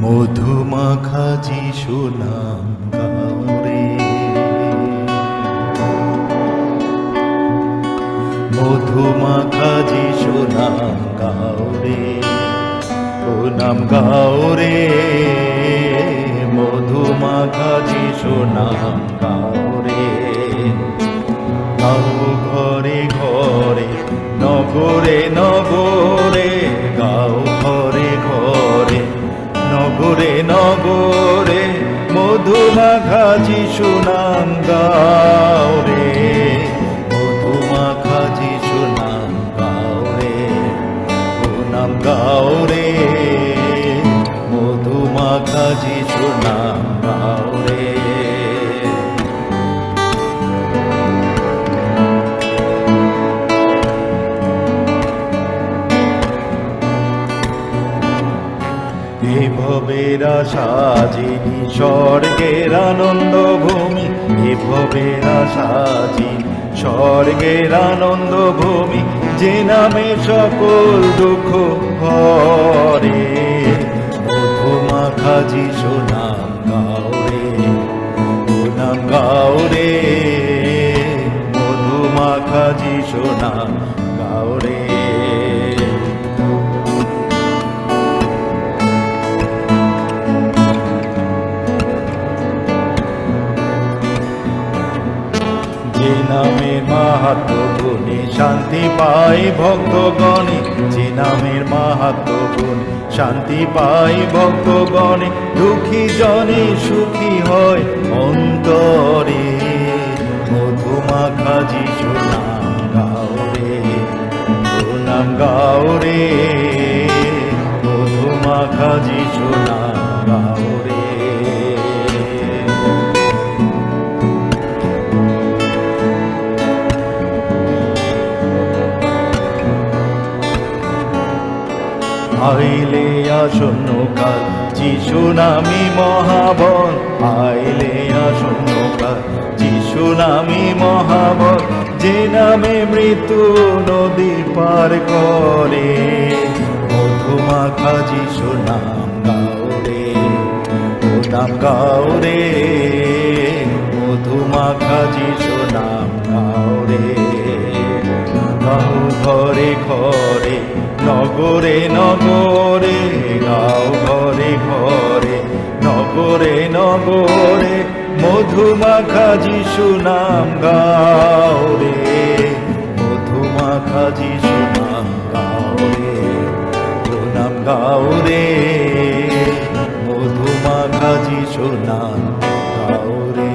মধুমাখা যিশু নাম গাও রে, মধুমাখা যিশু নাম গাও রে, ও নাম গাও রে, মধুমাখা যিশু নাম গাও রে। গাও ঘরে ঘরে নগরে নগরে, গাও ঘরে ঘরে নগরে নগরে, মধুমাখা যিশু নাম গাও রে, মধুমাখা যিশু নাম গাও রে, ও নাম গাও রে, মধুমাখা যিশু নাম গাও রে। এ ভবের আশা যিনি স্বর্গের আনন্দ ভূমি, এ ভবের আশা যিনি স্বর্গের আনন্দ ভূমি, যে নামে সকল দুঃখ হরে, মধুমাখা যিশু নাম গাও রে, ও নাম গাও রে, মধুমাখা যিশু নাম গাও রে। যে নামের মাহাত্ম গুণে শান্তি পাই ভক্তগণে, যে নামের মাহাত্ম গুণে শান্তি পাই ভক্তগণে, দুঃখী জনে সুখী হয় অন্তরে, মধুমাখা যিশু নাম গাও রে, ও নাম গাও রে, মধুমাখা যিশু নাম গাও রে। আইলে আসন্ন কাল যিশু নামি মহাবল, আইলে আসন্ন কাল যিশু নামি মহাবল, যে নামে মৃত্যু নদী পার করে, মধুমাখা যিশু নাম গাও রে, ও নাম গাও রে, মধুমাখা যিশু নাম গাও রে। গাও ঘরে ঘরে নগরে নগরে, গাও ঘরে ঘরে নগরে নগরে, মধুমাখা যিশু নাম গাও রে, মধুমাখা যিশু নাম গাও রে, ও নাম গাও রে, মধুমাখা যিশু নাম গাও রে।